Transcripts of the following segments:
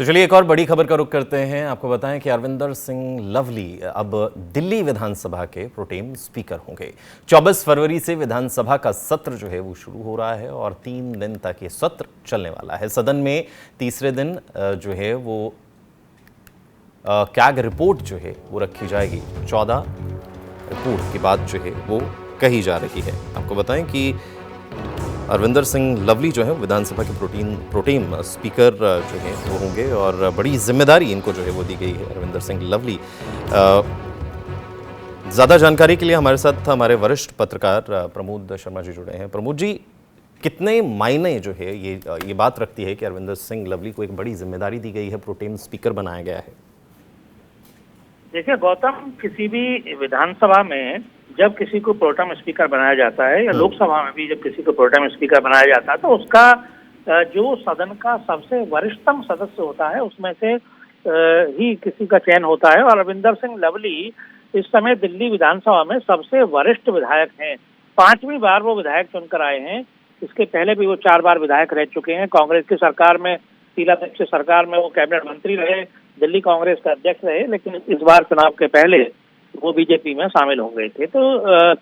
तो चलिए एक और बड़ी खबर का रुख करते हैं। आपको बताएं कि अरविंदर सिंह लवली अब दिल्ली विधानसभा के प्रोटेम स्पीकर होंगे। 24 फरवरी से विधानसभा का सत्र जो है वो शुरू हो रहा है और 3 दिन तक ये सत्र चलने वाला है। सदन में तीसरे दिन जो है वो कैग रिपोर्ट जो है वो रखी जाएगी। 14 रिपोर्ट की बात जो है वो कही जा रही है। आपको बताएं कि अरविंदर सिंह लवली जो है विधानसभा के प्रोटेम स्पीकर जो है वो होंगे और बड़ी जिम्मेदारी इनको जो है वो दी गई है। अरविंदर सिंह लवली ज़्यादा जानकारी के लिए हमारे साथ हमारे वरिष्ठ पत्रकार प्रमोद शर्मा जी जुड़े हैं। प्रमोद जी, कितने मायने जो है ये बात रखती है कि अरविंदर सिंह लवली को एक बड़ी जिम्मेदारी दी गई है, प्रोटेम स्पीकर बनाया गया है? देखिए गौतम, किसी भी विधानसभा में जब किसी को प्रोटेम स्पीकर बनाया जाता है या लोकसभा में भी जब किसी को प्रोटेम स्पीकर बनाया जाता है तो उसका जो सदन का सबसे वरिष्ठतम सदस्य होता है उसमें से ही किसी का चयन होता है। और अरविंदर सिंह लवली इस समय दिल्ली विधानसभा में सबसे वरिष्ठ विधायक हैं। 5वीं बार वो विधायक चुनकर आए हैं। इसके पहले भी वो 4 बार विधायक रह चुके हैं। कांग्रेस की सरकार में, शीला दीक्षित सरकार में वो कैबिनेट मंत्री रहे, दिल्ली कांग्रेस के अध्यक्ष रहे, लेकिन इस बार चुनाव के पहले वो बीजेपी में शामिल हो गए थे। तो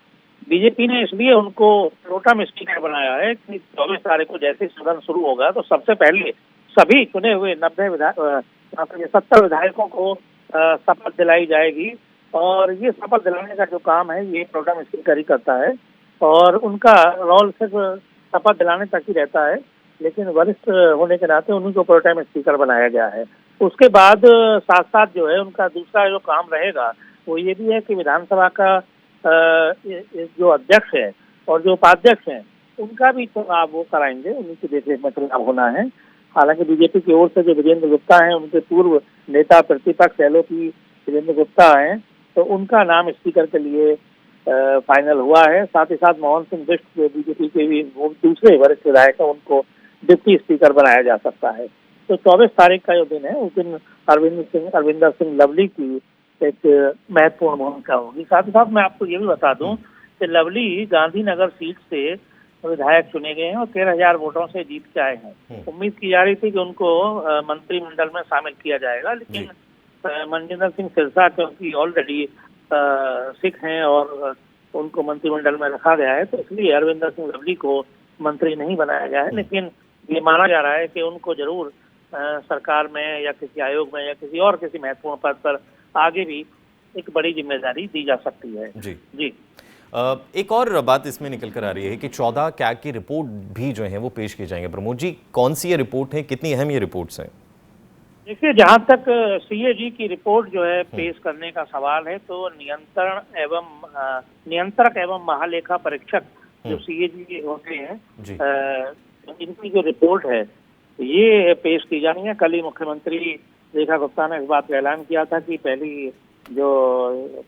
बीजेपी ने इसलिए उनको प्रोटेम स्पीकर बनाया है कि 24 तारीख को जैसे सदन शुरू होगा तो सबसे पहले सभी चुने हुए 70 विधायकों को शपथ दिलाई जाएगी। और ये शपथ दिलाने का जो काम है ये प्रोटेम स्पीकर ही करता है और उनका रोल सिर्फ शपथ दिलाने तक ही रहता है, लेकिन वरिष्ठ होने के नाते उन्हीं को प्रोटेम स्पीकर बनाया गया है। उसके बाद साथ साथ जो है उनका दूसरा जो काम रहेगा वो ये भी है कि विधानसभा का जो अध्यक्ष है और जो उपाध्यक्ष हैं उनका भी चुनाव वो कराएंगे, उन्हीं की देखरेख में चुनाव होना है। हालांकि बीजेपी की ओर से जो विजेंद्र गुप्ता हैं, उनके पूर्व नेता प्रतिपक्ष एलओपी विजेंद्र गुप्ता हैं, तो उनका नाम स्पीकर के लिए फाइनल हुआ है। साथ ही साथ मोहन सिंह बिष्ट जो बीजेपी के भी वो दूसरे वरिष्ठ विधायक हैं, उनको डिप्टी स्पीकर बनाया जा सकता है। तो 24 तारीख का जो दिन है उस दिन अरविंदर सिंह लवली की एक महत्वपूर्ण भूमिका होगी। साथ ही साथ मैं आपको ये भी बता दूं कि लवली गांधीनगर सीट से विधायक चुने गए हैं और 13,000 वोटों से जीत के आए हैं। उम्मीद की जा रही थी कि उनको मंत्रिमंडल में शामिल किया जाएगा, लेकिन मनजिंदर सिंह सिरसा क्योंकि ऑलरेडी सिख हैं और उनको मंत्रिमंडल में रखा गया है, तो इसलिए अरविंदर सिंह लवली को मंत्री नहीं बनाया गया है। लेकिन ये माना जा रहा है कि उनको जरूर सरकार में या किसी आयोग में या किसी महत्वपूर्ण पद पर आगे भी एक बड़ी जिम्मेदारी दी जा सकती है। जी। एक और बात इसमें निकल कर आ रही है कि 14 कैग की रिपोर्ट भी जो है वो पेश की जाएंगे। प्रमोद जी, कौन सी ये रिपोर्ट है, कितनी अहम ये रिपोर्ट्स हैं? देखिए, जहां तक सीएजी की रिपोर्ट जो है पेश करने का सवाल है तो नियंत्रक एवं महालेखा परीक्षक जो सीएजी होते हैं, इनकी जो रिपोर्ट है ये पेश की जानी है। कल ही मुख्यमंत्री रेखा गुप्ता ने इस बात का ऐलान किया था कि पहली जो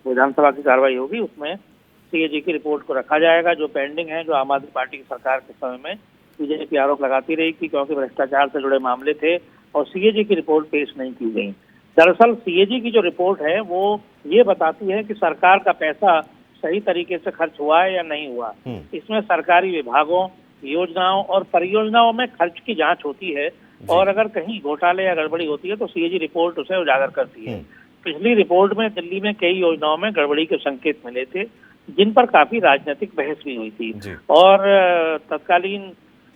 विधानसभा की कार्रवाई होगी उसमें सीएजी की रिपोर्ट को रखा जाएगा। जो पेंडिंग है, जो आम आदमी पार्टी की सरकार के समय में बीजेपी आरोप लगाती रही कि क्योंकि भ्रष्टाचार से जुड़े मामले थे और सीएजी की रिपोर्ट पेश नहीं की गई। दरअसल सीएजी की जो रिपोर्ट है वो ये बताती है कि सरकार का पैसा सही तरीके से खर्च हुआ है या नहीं हुआ। इसमें सरकारी विभागों, योजनाओं और परियोजनाओं में खर्च की जांच होती है और अगर कहीं घोटाले या गड़बड़ी होती है तो सीएजी रिपोर्ट उसे उजागर करती है। पिछली रिपोर्ट में दिल्ली में कई योजनाओं में गड़बड़ी के संकेत मिले थे, जिन पर काफी राजनीतिक बहस भी हुई थी और तत्कालीन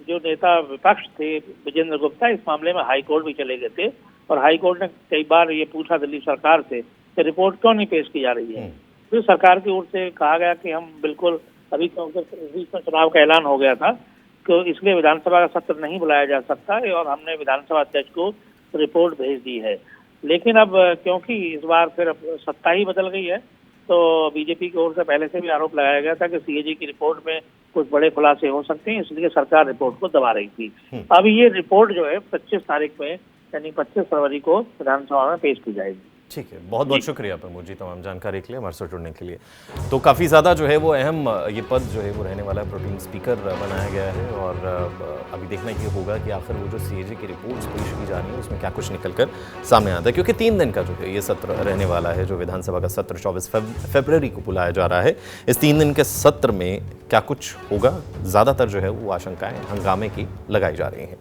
जो नेता विपक्ष थे विजेंद्र गुप्ता इस मामले में हाईकोर्ट भी चले गए थे और हाईकोर्ट ने कई बार ये पूछा दिल्ली सरकार से कि रिपोर्ट क्यों नहीं पेश की जा रही है। फिर सरकार की ओर से कहा गया कि हम बिल्कुल अभी चुनाव का ऐलान हो गया था तो इसलिए विधानसभा का सत्र नहीं बुलाया जा सकता है और हमने विधानसभा अध्यक्ष को रिपोर्ट भेज दी है। लेकिन अब क्योंकि इस बार फिर सत्ता ही बदल गई है तो बीजेपी की ओर से पहले से भी आरोप लगाया गया था कि सीएजी की रिपोर्ट में कुछ बड़े खुलासे हो सकते हैं, इसलिए सरकार रिपोर्ट को दबा रही थी। अब ये रिपोर्ट जो है 25 तारीख में यानी 25 फरवरी को विधानसभा में पेश की जाएगी। ठीक है, बहुत बहुत शुक्रिया प्रमोद जी तमाम जानकारी के लिए, हमारे साथ जुड़ने के लिए। तो काफ़ी ज़्यादा जो है वो अहम ये पद जो है वो रहने वाला है, प्रोटेम स्पीकर बनाया गया है और अभी देखना ये होगा कि आखिर वो जो सीएजी की रिपोर्ट्स पेश की जा रही है उसमें क्या कुछ निकल कर सामने आता है, क्योंकि 3 दिन का जो है ये सत्र रहने वाला है। जो विधानसभा का सत्र 24 फरवरी को बुलाया जा रहा है, इस 3 दिन के सत्र में क्या कुछ होगा, ज़्यादातर जो है वो आशंकाएँ हंगामे की लगाई जा रही हैं।